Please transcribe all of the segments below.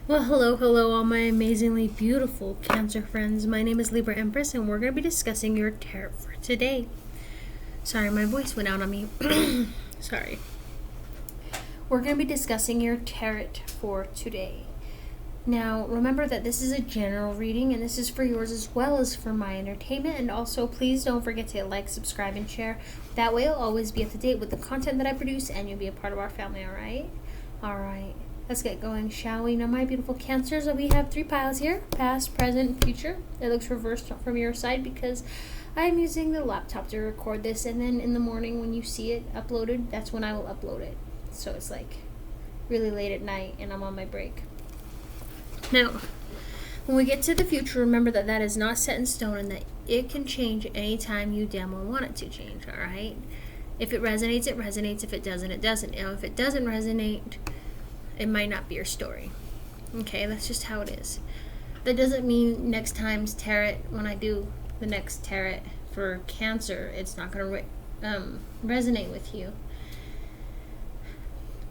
Well, hello, all my amazingly beautiful Cancer friends. My name is Libra Empress, and we're going to be discussing your tarot for today. Sorry, my voice went out on me. Sorry. We're going to be discussing your tarot for today. Now, remember that this is a general reading, and this is for yours as well as for my entertainment. And also, please don't forget to like, subscribe, and share. That way, you'll always be up to date with the content that I produce, and you'll be a part of our family, alright? Alright. Let's get going, shall we? Now, my beautiful Cancers, we have 3 piles here, past, present, future. It looks reversed from your side because I am using the laptop to record this, and then in the morning when you see it uploaded, that's when I will upload it. So it's like really late at night and I'm on my break. Now, when we get to the future, remember that that is not set in stone and that it can change anytime you damn well want it to change, alright? If it resonates, it resonates. If it doesn't, it doesn't. And if it doesn't resonate, it might not be your story. Okay, that's just how it is. That doesn't mean next time's tarot, when I do the next tarot for Cancer, it's not going to resonate with you.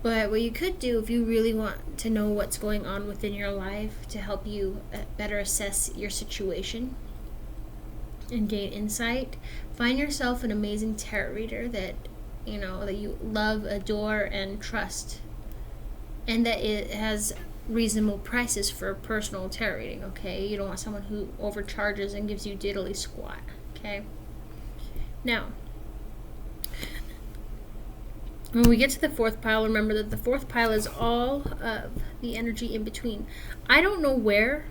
But what you could do, if you really want to know what's going on within your life to help you better assess your situation and gain insight, find yourself an amazing tarot reader that you love, adore, and trust, and that it has reasonable prices for personal tarot reading. Okay, you don't want someone who overcharges and gives you diddly squat. Okay, now when we get to the 4th pile, remember that the 4th pile is all of the energy in between. I don't know where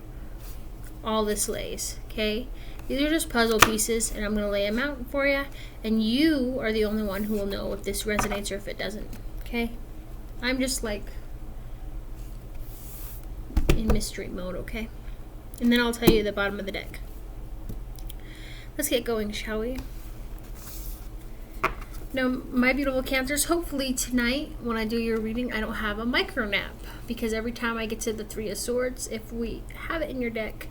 all this lays, okay? These are just puzzle pieces, and I'm going to lay them out for you, and you are the only one who will know if this resonates or if it doesn't, okay? I'm just like in mystery mode, okay? And then I'll tell you the bottom of the deck. Let's get going, shall we? Now, my beautiful Cancers, hopefully tonight when I do your reading, I don't have a micro nap, because every time I get to the 3 of Swords, if we have it in your deck,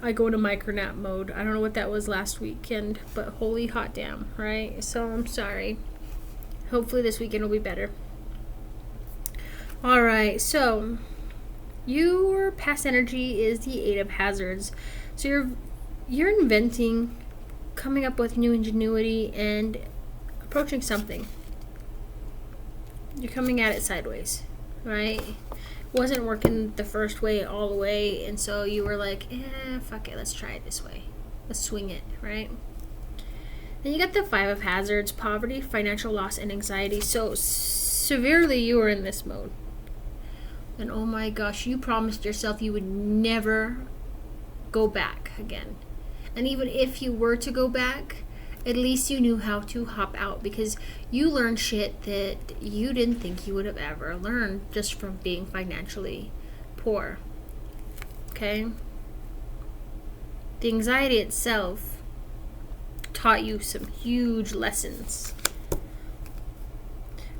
I go into micro nap mode. I don't know what that was last weekend, but holy hot damn, right? So I'm sorry. Hopefully this weekend will be better. Alright, so your past energy is the 8 of Hazards. So you're inventing, coming up with new ingenuity, and approaching something. You're coming at it sideways, right? Wasn't working the first way all the way, and so you were like, fuck it, let's try it this way. Let's swing it, right? Then you got the 5 of Hazards, poverty, financial loss, and anxiety. So severely you were in this mode. And oh my gosh, you promised yourself you would never go back again. And even if you were to go back, at least you knew how to hop out, because you learned shit that you didn't think you would have ever learned just from being financially poor. Okay? The anxiety itself taught you some huge lessons.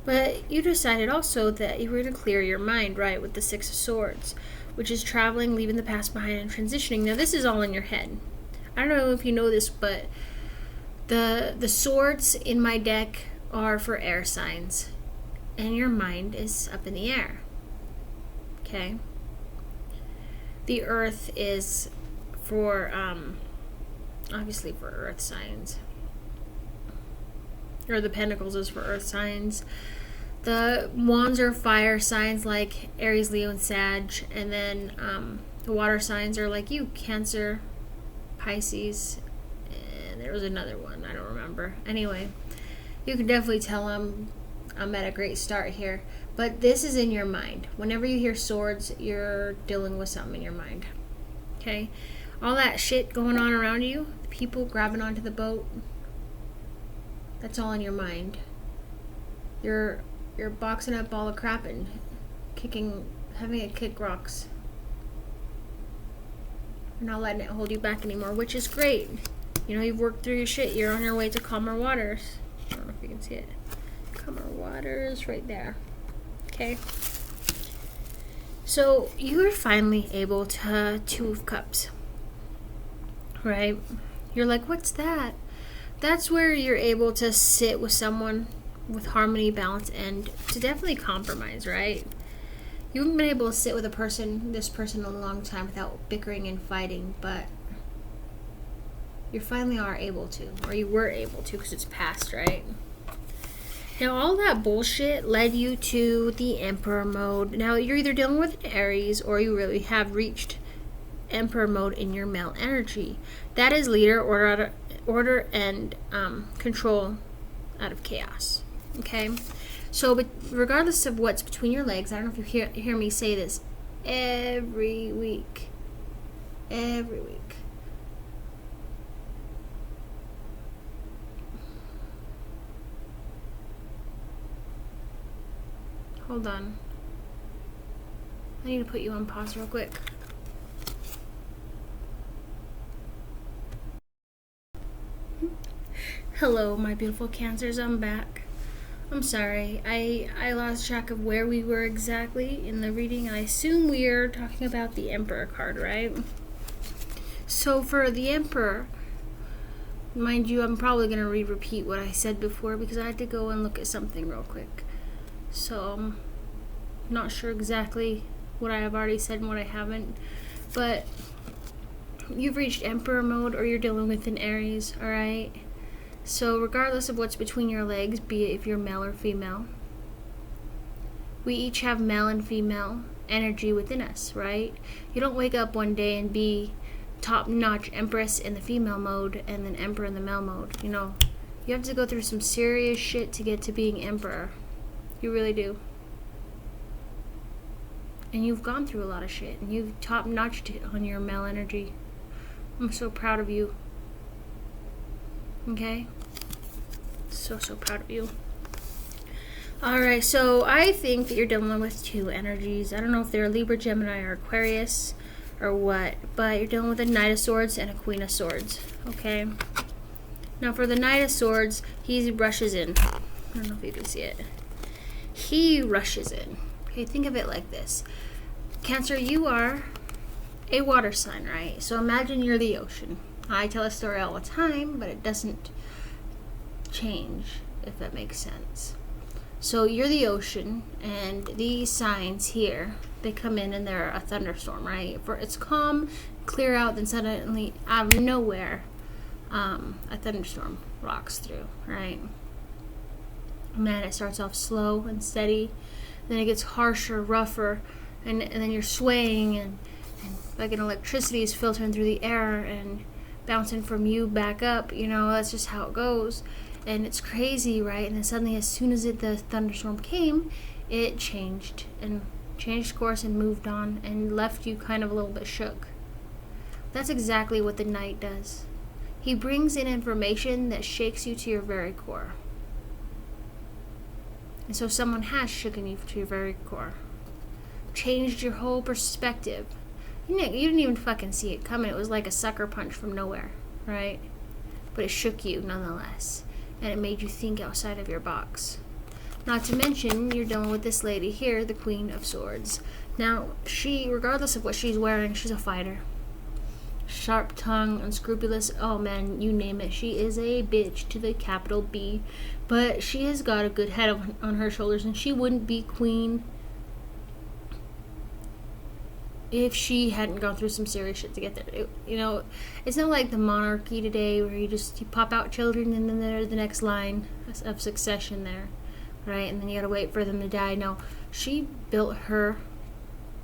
But you decided also that you were going to clear your mind, right, with the 6 of Swords, which is traveling, leaving the past behind, and transitioning. Now, this is all in your head. I don't know if you know this, but the swords in my deck are for air signs, and your mind is up in the air. Okay? The earth is for, obviously for earth signs. Or the pentacles is for earth signs. The wands are fire signs like Aries, Leo, and Sag. And then the water signs are like you, Cancer, Pisces, and there was another one, I don't remember. Anyway, you can definitely tell I'm at a great start here. But this is in your mind. Whenever you hear swords, you're dealing with something in your mind. Okay? All that shit going on around you, people grabbing onto the boat, that's all in your mind. You're boxing up all the crap and having it kick rocks. You're not letting it hold you back anymore, which is great. You know, you've worked through your shit. You're on your way to calmer waters. I don't know if you can see it. Calmer waters right there. Okay. So you're finally able to 2 of Cups. Right? You're like, what's that? That's where you're able to sit with someone with harmony, balance, and to definitely compromise, right? You haven't been able to sit with this person a long time without bickering and fighting, but you finally are able to, or you were able to because it's past, right? Now, all that bullshit led you to the Emperor mode. Now, you're either dealing with an Aries or you really have reached Emperor mode in your male energy. That is leader, order and control out of chaos. Okay? So, but regardless of what's between your legs, I don't know if you hear me say this every week. Every week. Hold on. I need to put you on pause real quick. Hello, my beautiful Cancers. I'm back. I'm sorry. I lost track of where we were exactly in the reading. I assume we are talking about the Emperor card, right? So for the Emperor, mind you, I'm probably going to repeat what I said before because I had to go and look at something real quick. So I'm not sure exactly what I have already said and what I haven't. But you've reached Emperor mode or you're dealing with an Aries, alright? So regardless of what's between your legs, be it if you're male or female, we each have male and female energy within us, right? You don't wake up one day and be top-notch Empress in the female mode and then Emperor in the male mode. You know, you have to go through some serious shit to get to being Emperor. You really do. And you've gone through a lot of shit and you've top-notched it on your male energy. I'm so proud of you. Okay? So proud of you. Alright, so I think that you're dealing with two energies. I don't know if they're Libra, Gemini, or Aquarius, or what, but you're dealing with a Knight of Swords and a Queen of Swords. Okay? Now for the Knight of Swords, he rushes in. I don't know if you can see it. He rushes in. Okay, think of it like this. Cancer, you are a water sign, right? So imagine you're the ocean. I tell a story all the time, but it doesn't change, if that makes sense. So you're the ocean, and these signs here, they come in and they're a thunderstorm, right? For it's calm, clear out, then suddenly out of nowhere, a thunderstorm rocks through, right? Man, it starts off slow and steady, then it gets harsher, rougher, and then you're swaying, and like an electricity is filtering through the air and bouncing from you back up. You know, that's just how it goes. And it's crazy, right? And then suddenly, as soon as the thunderstorm came, it changed course and moved on and left you kind of a little bit shook. That's exactly what the Knight does. He brings in information that shakes you to your very core. And so someone has shooken you to your very core. Changed your whole perspective. You didn't even fucking see it coming. It was like a sucker punch from nowhere, right? But it shook you nonetheless. And it made you think outside of your box. Not to mention, you're dealing with this lady here, the Queen of Swords. Now, she, regardless of what she's wearing, she's a fighter. Sharp tongue, unscrupulous, oh man, you name it. She is a bitch to the capital B. But she has got a good head on her shoulders, and she wouldn't be queen if she hadn't gone through some serious shit to get there. You know, it's not like the monarchy today where you pop out children and then they're the next line of succession there, right? And then you gotta wait for them to die. No, she built her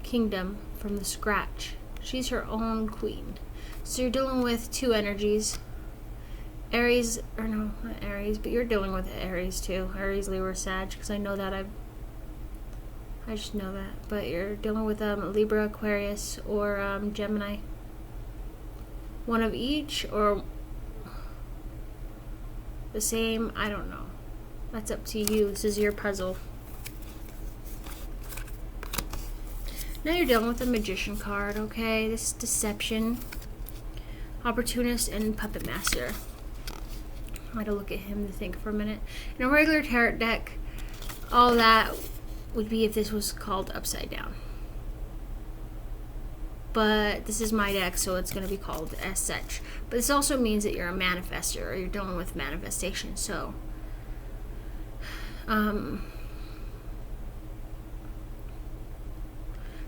kingdom from the scratch. She's her own queen. So you're dealing with two energies. Aries, or no, not Aries, but you're dealing with Aries too. Aries, Libra, Sag, because I know that I just know that. But you're dealing with Libra, Aquarius, or Gemini. One of each, or the same, I don't know. That's up to you. This is your puzzle. Now you're dealing with the Magician card, okay? This is Deception, Opportunist, and Puppet Master. I had to look at him to think for a minute. In a regular tarot deck, all that would be if this was called upside down. But this is my deck, so it's going to be called as such. But this also means that you're a manifester, or you're dealing with manifestation. So,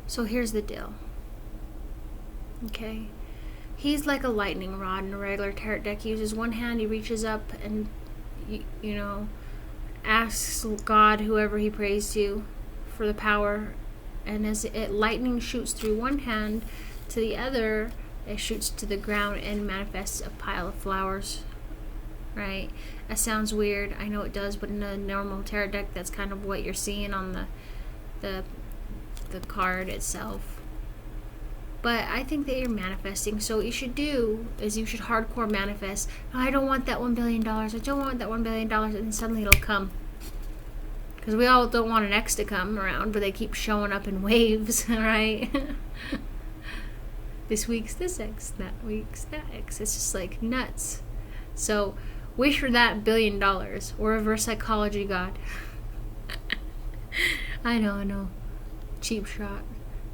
So here's the deal. Okay? He's like a lightning rod in a regular tarot deck. He uses one hand, he reaches up and, you know, asks God, whoever he prays to, for the power. And as lightning shoots through one hand to the other, it shoots to the ground and manifests a pile of flowers. Right? That sounds weird. I know it does, but in a normal tarot deck, that's kind of what you're seeing on the card itself. But I think that you're manifesting. So what you should do is you should hardcore manifest. I don't want that $1 billion. I don't want that $1 billion. And then suddenly it'll come. Because we all don't want an X to come around, but they keep showing up in waves, right? This week's this X, that week's that X. It's just like nuts. So wish for that $1 billion or reverse psychology, God. I know. Cheap shot.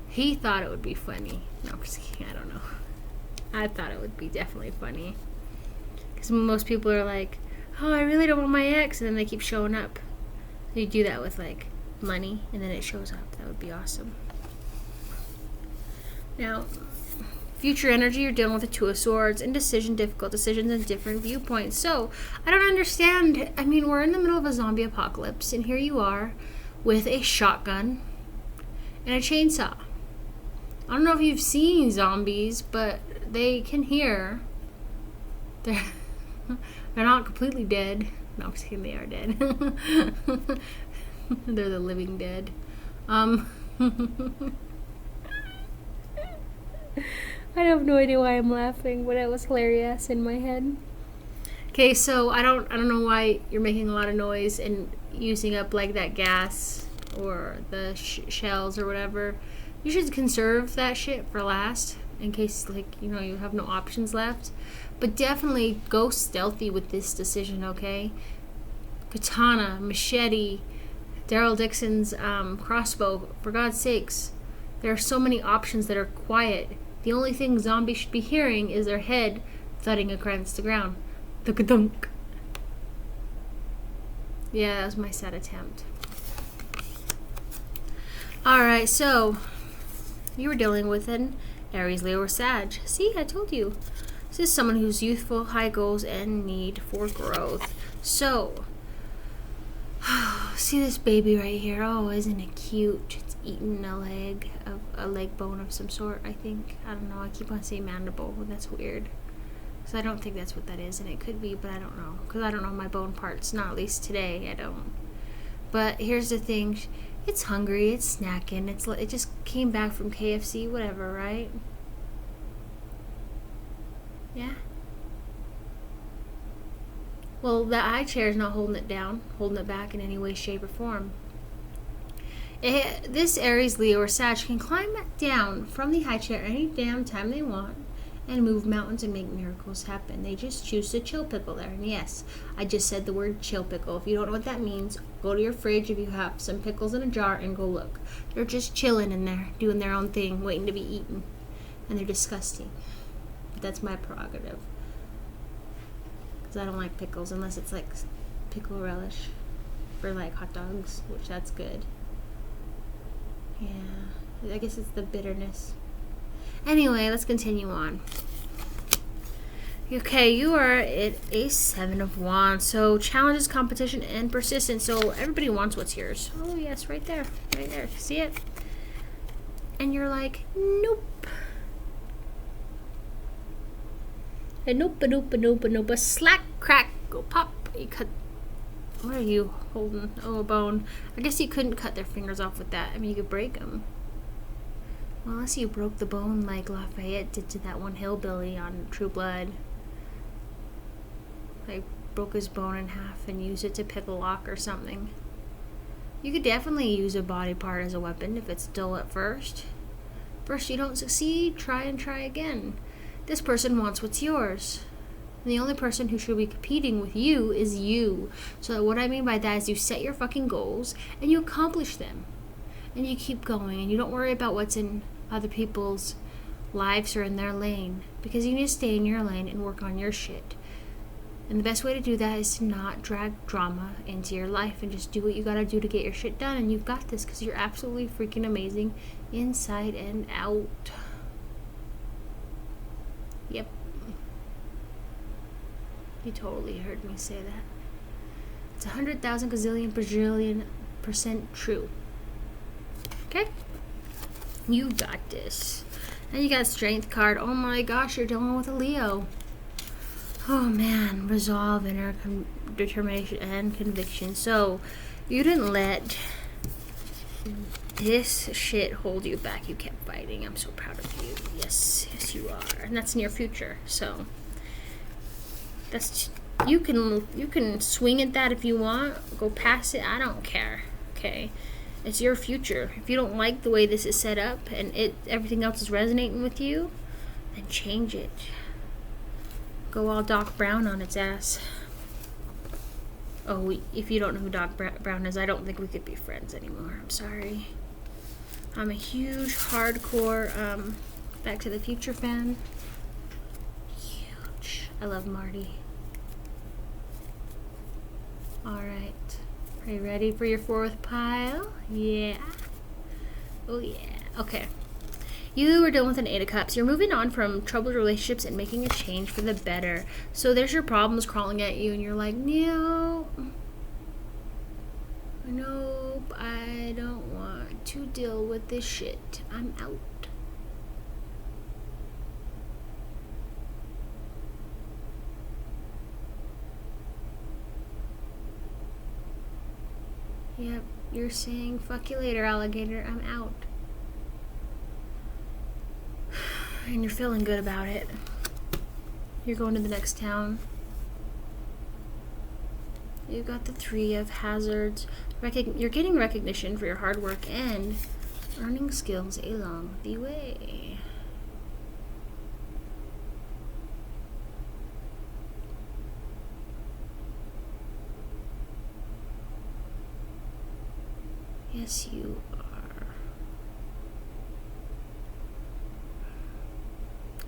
He thought it would be funny. No, I don't know. I thought it would be definitely funny. Because most people are like, oh, I really don't want my ex. And then they keep showing up. So you do that with like money and then it shows up. That would be awesome. Now, future energy, you're dealing with the Two of Swords, indecision, difficult decisions, and different viewpoints. So, I don't understand. I mean, we're in the middle of a zombie apocalypse, and here you are with a shotgun and a chainsaw. I don't know if you've seen zombies, but they can hear. They're not completely dead. No, I'm just kidding, they are dead. They're the living dead. I have no idea why I'm laughing, but it was hilarious in my head. Okay, so I don't know why you're making a lot of noise and using up like that gas or the shells or whatever. You should conserve that shit for last in case, like, you know, you have no options left. But definitely go stealthy with this decision, okay? Katana, machete, Daryl Dixon's crossbow. For God's sakes, there are so many options that are quiet. The only thing zombies should be hearing is their head thudding against the ground. Dunk-a-dunk. Yeah, that was my sad attempt. Alright, so you were dealing with an Aries, Leo, or Sag. See, I told you. This is someone who's youthful, high goals, and need for growth. So, see this baby right here? Oh, isn't it cute? It's eating a leg bone of some sort, I think. I don't know. I keep on saying mandible. That's weird. So I don't think that's what that is, and it could be, but I don't know. Because I don't know my bone parts. Not at least today, I don't. But here's the thing. It's hungry. It's snacking. It just came back from KFC, whatever, right? Yeah. Well, the high chair is not holding it down, holding it back in any way, shape, or form. This Aries, Leo, or Sag can climb down from the high chair any damn time they want and move mountains and make miracles happen. They just choose to chill pickle there. And yes, I just said the word chill pickle. If you don't know what that means, go to your fridge if you have some pickles in a jar and go look. They're just chilling in there, doing their own thing, waiting to be eaten. And they're disgusting. But that's my prerogative. Because I don't like pickles unless it's like pickle relish for like hot dogs, which that's good. Yeah, I guess it's the bitterness. Anyway, let's continue on. Okay, you are at a 7 of Wands. So challenges, competition, and persistence. So everybody wants what's yours. Oh yes, right there. Right there. See it? And you're like, nope. A nope, a nope, a nope, a nope. A slack, crack, go pop. You cut. What are you holding? Oh, a bone. I guess you couldn't cut their fingers off with that. I mean, you could break them. Well, unless you broke the bone like Lafayette did to that one hillbilly on True Blood. Like, broke his bone in half and used it to pick a lock or something. You could definitely use a body part as a weapon if it's dull at first. First you don't succeed, try and try again. This person wants what's yours. And the only person who should be competing with you is you. So what I mean by that is you set your fucking goals and you accomplish them. And you keep going and you don't worry about what's in other people's lives or in their lane. Because you need to stay in your lane and work on your shit. And the best way to do that is to not drag drama into your life and just do what you gotta do to get your shit done. And you've got this because you're absolutely freaking amazing inside and out. Yep. You totally heard me say that. It's 100,000 gazillion bajillion % true. Okay? You got this. And you got strength card. Oh my gosh, you're dealing with a Leo. Oh man, resolve, inner determination, and conviction. So, you didn't let this shit hold you back. You kept fighting. I'm so proud of you. Yes, yes you are. And that's near future. So, that's you can swing at that if you want. Go past it. I don't care. Okay, it's your future. If you don't like the way this is set up and everything else is resonating with you, then change it. Go all Doc Brown on its ass. Oh, if you don't know who Doc Brown is, I don't think we could be friends anymore. I'm sorry. I'm a huge, hardcore Back to the Future fan. Huge. I love Marty. Alright. Are you ready for your fourth pile? Yeah. Oh, yeah. Okay. You are dealing with an Eight of Cups. You're moving on from troubled relationships and making a change for the better. So there's your problems crawling at you and you're like, no. Nope, I don't want to deal with this shit. I'm out. Yep, you're saying, fuck you later, alligator. I'm out. And you're feeling good about it. You're going to the next town. You got the Three of Hazards. You're getting recognition for your hard work and earning skills along the way. Yes, you are.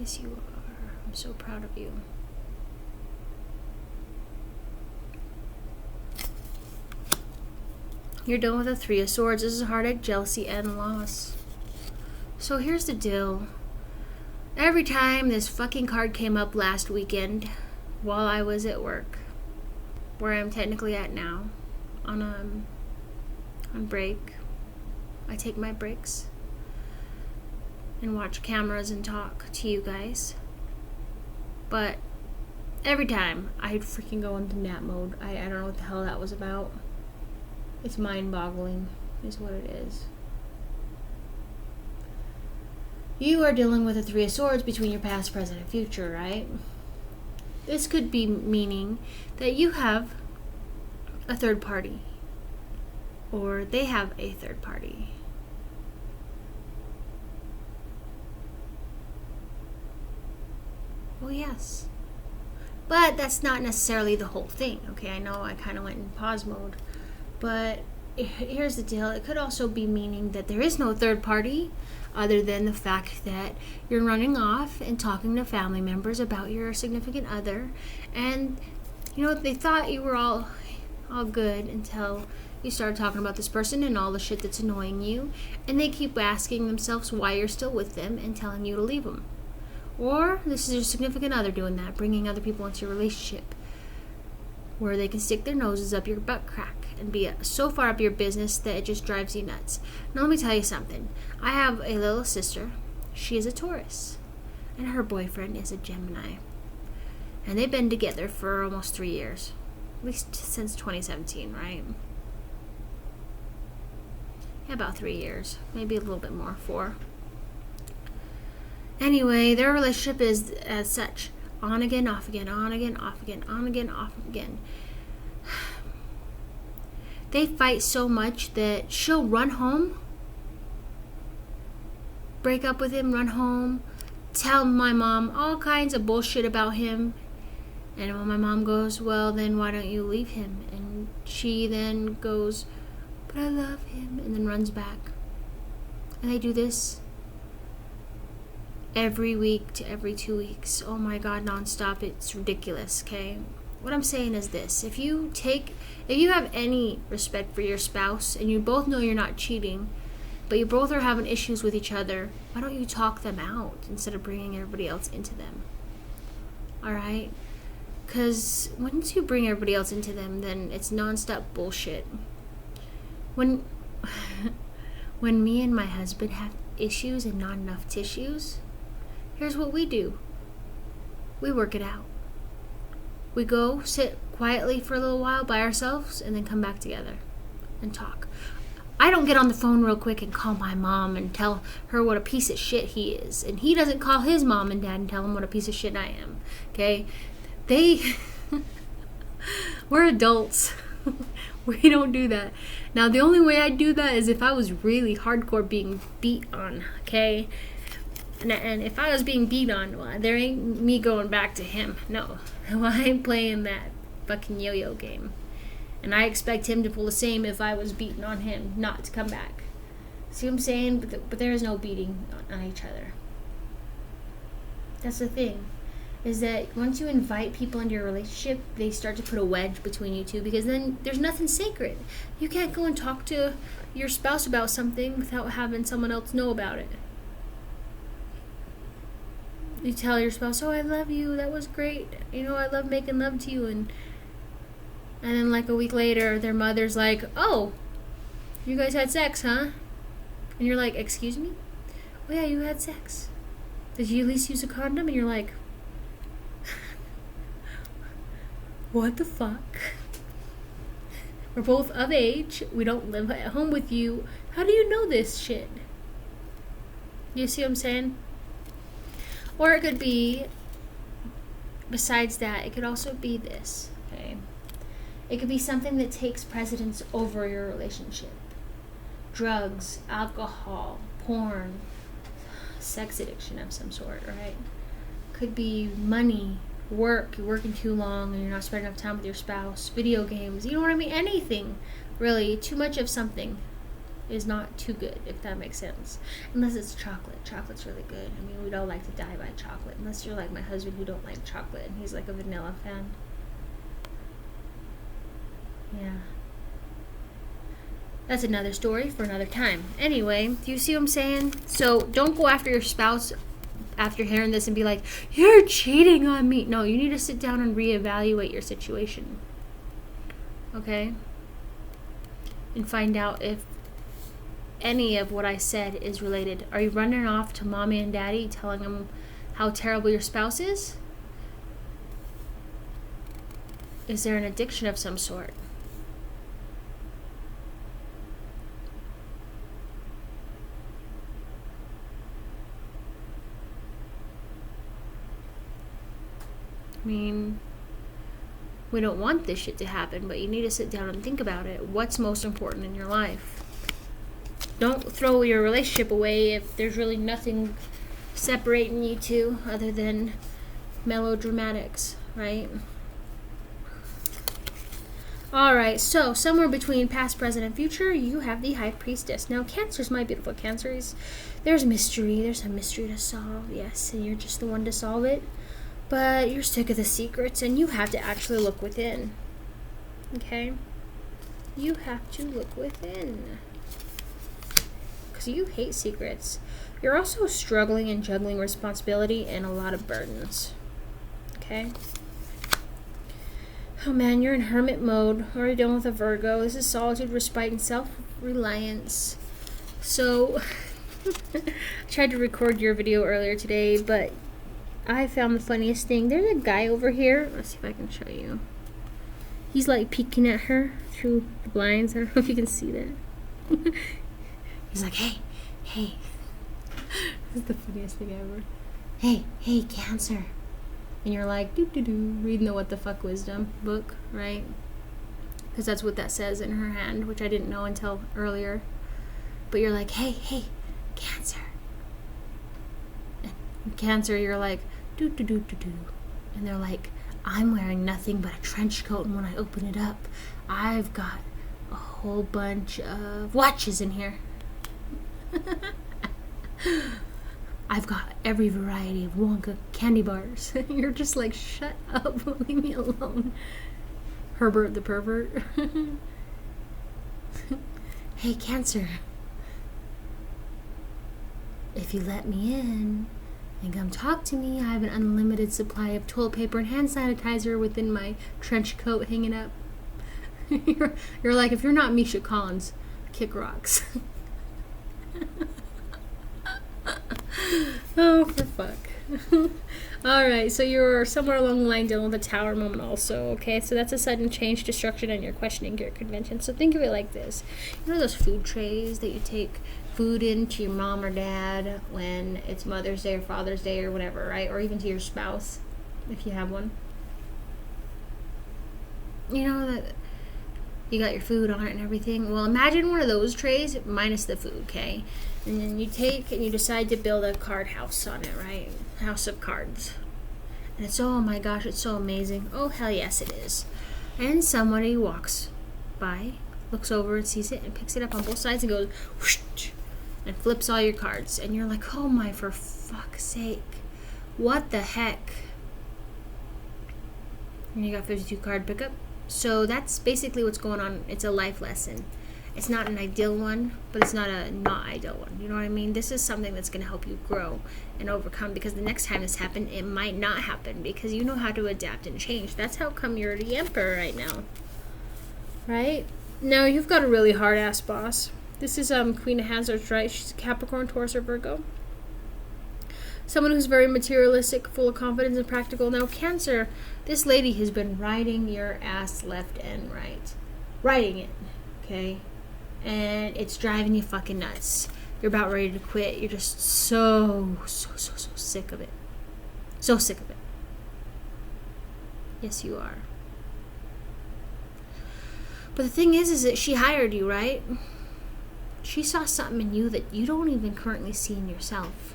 Yes, you are. I'm so proud of you. You're done with the Three of Swords. This is heartache, jealousy, and loss. So here's the deal. Every time this fucking card came up last weekend while I was at work, where I'm technically at now, on break, I take my breaks and watch cameras and talk to you guys. But every time I'd freaking go into nap mode. I don't know what the hell that was about. It's mind-boggling is what it is. You are dealing with a Three of Swords between your past, present, and future, right? This could be meaning that you have a third party, or they have a third party. Well, yes. But that's not necessarily the whole thing, okay? I know I kind of went in pause mode. But here's the deal. It could also be meaning that there is no third party other than the fact that you're running off and talking to family members about your significant other. And, you know, they thought you were all good until you started talking about this person and all the shit that's annoying you. And they keep asking themselves why you're still with them and telling you to leave them. Or this is your significant other doing that, bringing other people into your relationship where they can stick their noses up your butt crack and be so far up your business that it just drives you nuts. Now let me tell you something. I have a little sister. She is a Taurus. And her boyfriend is a Gemini. And they've been together for almost 3 years. At least since 2017, right? Yeah, about 3 years. Maybe a little bit more, 4. Anyway, their relationship is as such. On again, off again, on again, off again, on again, off again. They fight so much that she'll run home, break up with him, run home, tell my mom all kinds of bullshit about him. And when my mom goes, well, then why don't you leave him? And she then goes, but I love him, and then runs back. And they do this every week to every 2 weeks. Oh my God, nonstop. It's ridiculous, okay? what I'm saying is this: if you have any respect for your spouse and you both know you're not cheating, but you both are having issues with each other, why don't you talk them out instead of bringing everybody else into them? All right? Because once you bring everybody else into them, then it's nonstop bullshit. When me and my husband have issues and not enough tissues, here's what we do. We work it out. We go sit quietly for a little while by ourselves and then come back together and talk. I don't get on the phone real quick and call my mom and tell her what a piece of shit he is. And he doesn't call his mom and dad and tell him what a piece of shit I am. Okay? We're adults. We don't do that. Now, the only way I'd do that is if I was really hardcore being beat on. Okay? And if I was being beat on, well, there ain't me going back to him. No. I ain't playing that fucking yo-yo game. And I expect him to pull the same if I was beating on him, not to come back. See what I'm saying? But there is no beating on each other. That's the thing. Is that once you invite people into your relationship, they start to put a wedge between you two, because then there's nothing sacred. You can't go and talk to your spouse about something without having someone else know about it. You tell your spouse, oh, I love you, that was great. You know, I love making love to you. And then like a week later, their mother's like, oh, you guys had sex, huh? And you're like, excuse me? Oh yeah, you had sex. Did you at least use a condom? And you're like, what the fuck? We're both of age. We don't live at home with you. How do you know this shit? You see what I'm saying? Or it could be, besides that, it could also be this, okay? It could be something that takes precedence over your relationship. Drugs, alcohol, porn, sex addiction of some sort, right? Could be money, work, you're working too long and you're not spending enough time with your spouse, video games, you know what I mean? Anything, really. Too much of something is not too good, if that makes sense. Unless it's chocolate. Chocolate's really good. I mean, we don't like to die by chocolate. Unless you're like my husband who don't like chocolate and he's like a vanilla fan. Yeah. That's another story for another time. Anyway, do you see what I'm saying? So don't go after your spouse after hearing this and be like, you're cheating on me. No, you need to sit down and reevaluate your situation. Okay? And find out if any of what I said is related. Are you running off to mommy and daddy telling them how terrible your spouse is? Is there an addiction of some sort? I mean, we don't want this shit to happen, but you need to sit down and think about it. What's most important in your life? Don't throw your relationship away if there's really nothing separating you two other than melodramatics, right? Alright, so somewhere between past, present, and future, you have the High Priestess. Now, Cancers, my beautiful Cancers, there's mystery. There's a mystery to solve, yes, and you're just the one to solve it. But you're sick of the secrets, and you have to actually look within. Okay? You have to look within. Because you hate secrets. You're also struggling and juggling responsibility and a lot of burdens. Okay? Oh man, you're in hermit mode. Already dealing with a Virgo. This is solitude, respite, and self-reliance. So, I tried to record your video earlier today, but I found the funniest thing. There's a guy over here. Let's see if I can show you. He's like peeking at her through the blinds. I don't know if you can see that. He's like, hey. This is the funniest thing ever. Hey, Cancer. And you're like, reading the What the Fuck Wisdom book, right? Because that's what that says in her hand, which I didn't know until earlier. But you're like, hey, Cancer. And Cancer, you're like, do. And they're like, I'm wearing nothing but a trench coat, and when I open it up, I've got a whole bunch of watches in here. I've got every variety of Wonka candy bars. You're just like, shut up, leave me alone. Herbert the pervert. Hey, Cancer. If you let me in and come talk to me, I have an unlimited supply of toilet paper and hand sanitizer within my trench coat hanging up. You're like, if you're not Misha Collins, kick rocks. Oh, for fuck. Alright, so you're somewhere along the line dealing with a tower moment also, okay? So that's a sudden change, destruction, and you're questioning your convention. So think of it like this. You know those food trays that you take food in to your mom or dad when it's Mother's Day or Father's Day or whatever, right? Or even to your spouse, if you have one. You know that you got your food on it and everything? Well, imagine one of those trays minus the food, okay? And then you take and you decide to build a card house on it, right? House of cards. And it's, oh my gosh, it's so amazing. Oh, hell yes, it is. And somebody walks by, looks over and sees it and picks it up on both sides and goes, whoosh, and flips all your cards. And you're like, oh my, for fuck's sake. What the heck? And you got 52 card pickup. So that's basically what's going on. It's a life lesson. It's not an ideal one, but it's not a not ideal one. You know what I mean? This is something that's going to help you grow and overcome, because the next time this happens, it might not happen because you know how to adapt and change. That's how come you're the emperor right now. Right? Now, you've got a really hard-ass boss. This is Queen of Hazards, right? She's a Capricorn, Taurus, or Virgo. Someone who's very materialistic, full of confidence, and practical. Now, Cancer, this lady has been riding your ass left and right. Riding it, okay? And it's driving you fucking nuts. You're about ready to quit. You're just so sick of it. So sick of it. Yes, you are. But the thing is that she hired you, right? She saw something in you that you don't even currently see in yourself.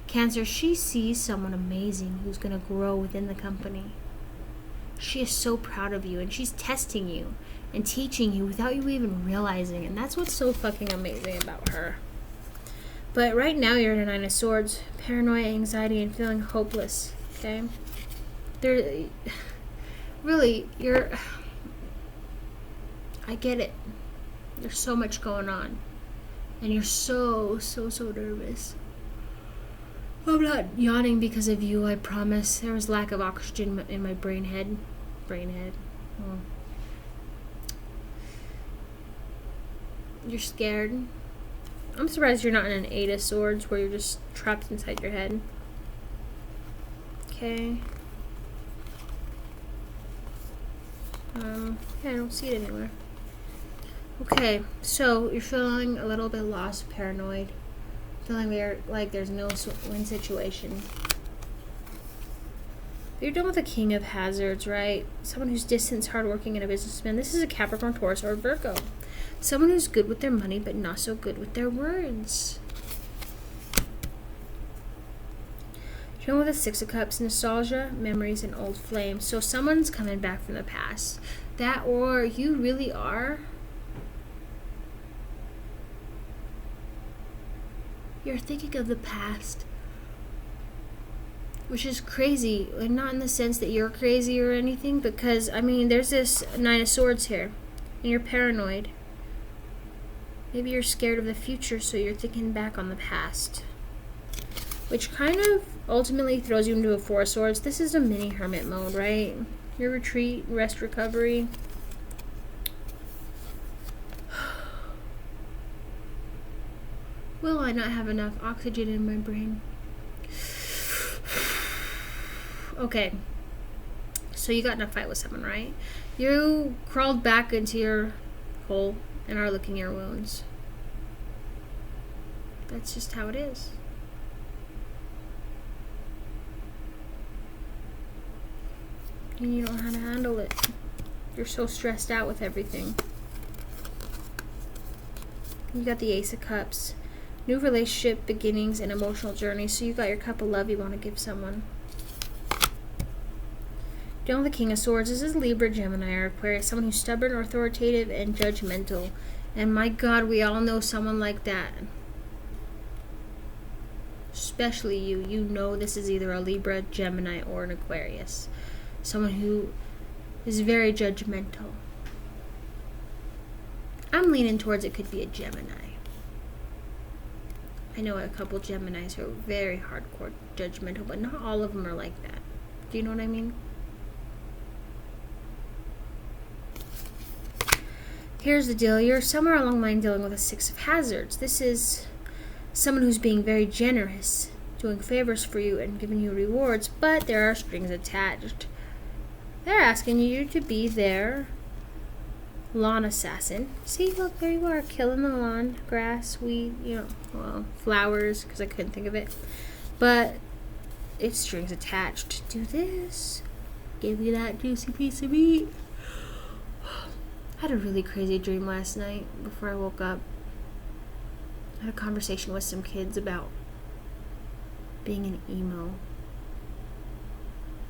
Cancer, she sees someone amazing who's going to grow within the company. She is so proud of you, and she's testing you and teaching you without you even realizing. And that's what's so fucking amazing about her. But right now you're in a Nine of Swords. Paranoia, anxiety, and feeling hopeless. Okay? I get it. There's so much going on. And you're so nervous. I'm not yawning because of you, I promise. There was lack of oxygen in my brain head. Oh. You're scared. I'm surprised you're not in an Eight of Swords where you're just trapped inside your head. Okay. Yeah, I don't see it anywhere. Okay, so you're feeling a little bit lost, paranoid. Feeling like there's no win situation. You're done with a King of Hazards, right? Someone who's distant, hardworking, and a businessman. This is a Capricorn, Taurus, or Virgo. Someone who's good with their money, but not so good with their words. You're done with a Six of Cups, nostalgia, memories, and old flames. So someone's coming back from the past. That, or you really are. You're thinking of the past, which is crazy. Like, not in the sense that you're crazy or anything, because, I mean, there's this Nine of Swords here, and you're paranoid. Maybe you're scared of the future, so you're thinking back on the past, which kind of ultimately throws you into a Four of Swords. This is a mini hermit mode, right? Your retreat, rest, recovery. Will I not have enough oxygen in my brain? Okay. So you got in a fight with someone, right? You crawled back into your hole and are licking your wounds. That's just how it is. And you don't know how to handle it. You're so stressed out with everything. You got the Ace of Cups. New relationship, beginnings, and emotional journey. So you got your cup of love you want to give someone. Down with the King of Swords. This is Libra, Gemini, or Aquarius. Someone who's stubborn, authoritative, and judgmental. And my God, we all know someone like that. especially you know this is either a Libra, Gemini, or an Aquarius. Someone who is very judgmental. I'm leaning towards it could be a Gemini. I know a couple Geminis who are very hardcore judgmental, but not all of them are like that. Do you know what I mean? Here's the deal. You're somewhere along the line dealing with a Six of Hazards. This is someone who's being very generous, doing favors for you and giving you rewards, but there are strings attached. They're asking you to be their lawn assassin. See, look, there you are, killing the lawn, grass, weed, flowers, because I couldn't think of it. But it's strings attached. Do this. Give you that juicy piece of meat. I had a really crazy dream last night before I woke up. I had a conversation with some kids about being an emo.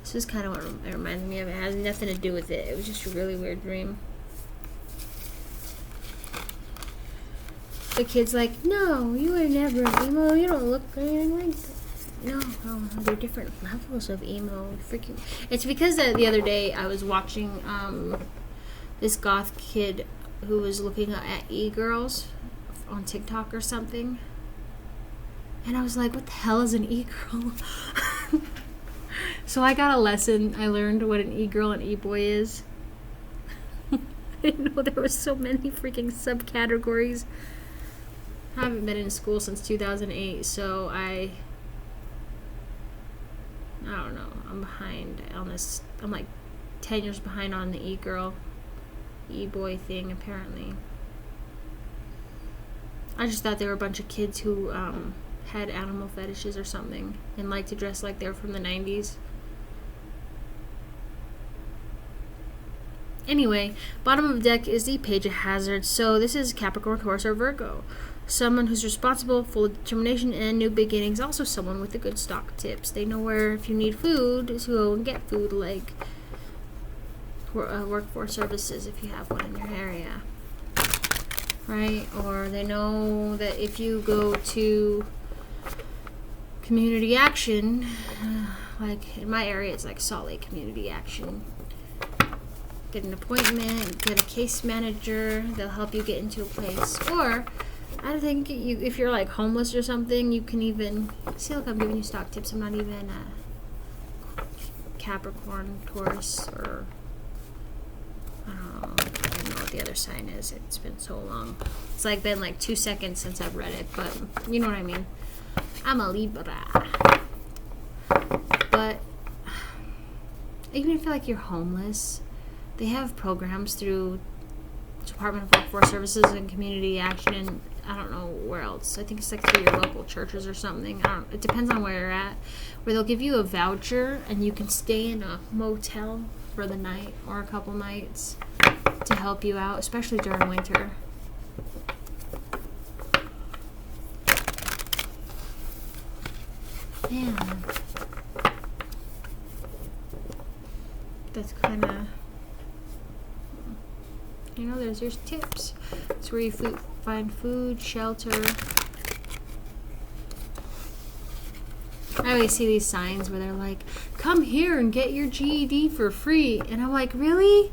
This is kind of what it reminds me of. It has nothing to do with it. It was just a really weird dream. The kid's like, no, you were never an emo. You don't look anything like that. No, they're different levels of emo. Freaking, it's because the other day I was watching this goth kid who was looking at e-girls on TikTok or something, and I was like, what the hell is an e-girl? So I got a lesson. I learned what an e-girl and e-boy is. I didn't know there was so many freaking subcategories. I haven't been in school since 2008, so I don't know. I'm behind on this. I'm like 10 years behind on the e-girl, e-boy thing, apparently. I just thought they were a bunch of kids who had animal fetishes or something and liked to dress like they were from the 90s. Anyway, bottom of the deck is the Page of Hazards. So this is Capricorn, Taurus, or Virgo. Someone who's responsible, full of determination, and new beginnings. Also someone with the good stock tips. They know where, if you need food, to go and get food, like workforce services if you have one in your area. Right? Or they know that if you go to community action, like in my area, it's like Salt Lake Community Action. Get an appointment, get a case manager, they'll help you get into a place. Or I think if you're like homeless or something, you can even see. Look, I'm giving you stock tips. I'm not even a Capricorn, Taurus, or I don't know what the other sign is. It's been so long. It's like been like 2 seconds since I've read it, but you know what I mean. I'm a Libra. But even if you're like you're homeless, they have programs through Department of Workforce Services and Community Action, and I don't know where else. I think it's like through your local churches or something. It depends on where you're at, where they'll give you a voucher and you can stay in a motel for the night or a couple nights to help you out, especially during winter. Yeah. That's kind of... there's your tips. It's where you find food, shelter. I always see these signs where they're like, come here and get your GED for free. And I'm like, really?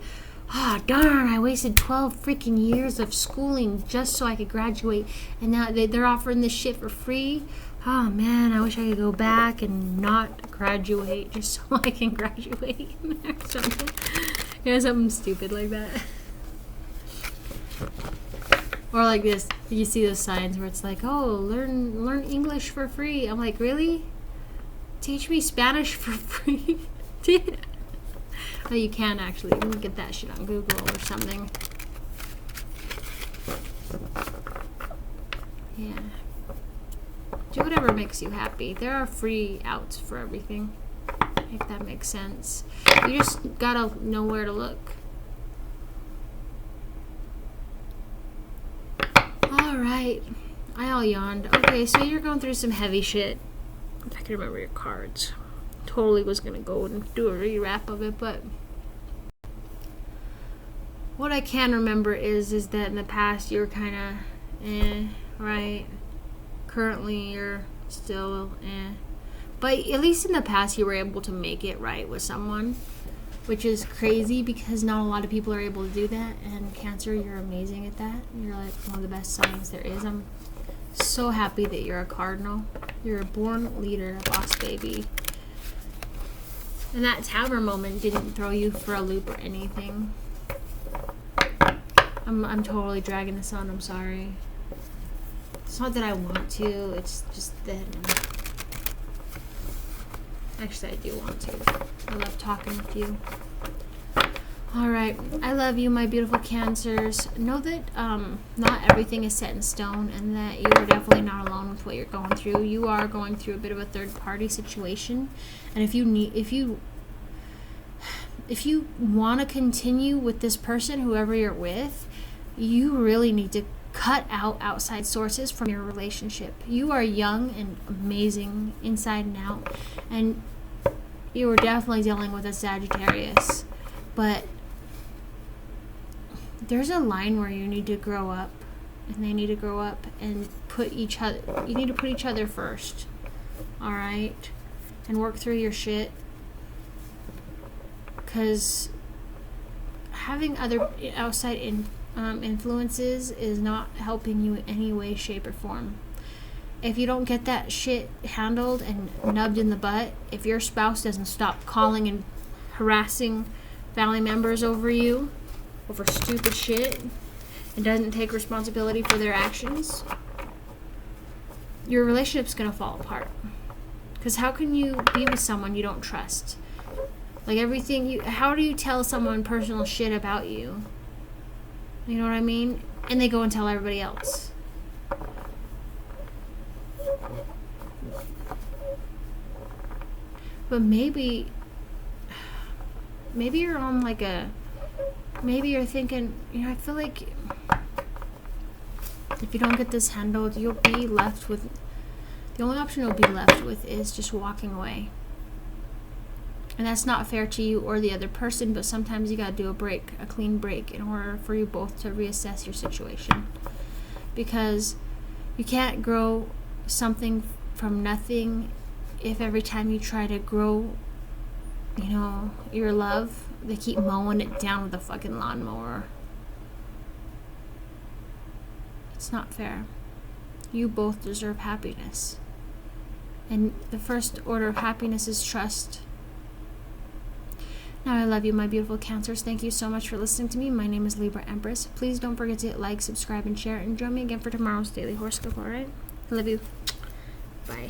Ah, darn, I wasted 12 freaking years of schooling just so I could graduate. And now they're offering this shit for free. Oh, man, I wish I could go back and not graduate just so I can graduate or something. Something stupid like that. Or like this, you see those signs where it's like, oh, learn English for free. I'm like, really? Teach me Spanish for free? Oh, you can actually. You can get that shit on Google or something. Yeah. Do whatever makes you happy. There are free outs for everything, if that makes sense. You just gotta know where to look. Alright, I all yawned. Okay, so you're going through some heavy shit. If I can remember your cards. Totally was going to go and do a rewrap of it, but what I can remember is that in the past you were kind of, right? currently you're still but at least in the past you were able to make it right with someone, which is crazy because not a lot of people are able to do that. And Cancer, you're amazing at that. You're like one of the best signs there is. I'm so happy that you're a Cardinal. You're a born leader, boss baby. And that Tower moment didn't throw you for a loop or anything. I'm totally dragging this on. I'm sorry. It's not that I want to. It's just that... Actually, I do want to. I love talking with you. Alright. I love you, my beautiful Cancers. Know that not everything is set in stone, and that you are definitely not alone with what you're going through. You are going through a bit of a third-party situation. And if you want to continue with this person, whoever you're with, you really need to cut out outside sources from your relationship. You are young and amazing inside and out, and you are definitely dealing with a Sagittarius, but there's a line where you need to grow up, and they need to grow up and you need to put each other first, alright, and work through your shit, because having other outside influences is not helping you in any way, shape, or form. If you don't get that shit handled and nubbed in the butt, if your spouse doesn't stop calling and harassing family members over you, over stupid shit, and doesn't take responsibility for their actions, your relationship's gonna fall apart. Because how can you be with someone you don't trust? Like how do you tell someone personal shit about you? You know what I mean? And they go and tell everybody else. But maybe you're on maybe you're thinking, I feel like if you don't get this handled, you'll be left with, the only option you'll be left with is just walking away. And that's not fair to you or the other person, but sometimes you gotta do a clean break in order for you both to reassess your situation. Because you can't grow something from nothing if every time you try to grow, your love, they keep mowing it down with a fucking lawnmower. It's not fair. You both deserve happiness. And the first order of happiness is trust. Now, I love you, my beautiful Cancers. Thank you so much for listening to me. My name is Libra Empress. Please don't forget to hit like, subscribe, and share. And join me again for tomorrow's daily horoscope, alright? I love you. Bye.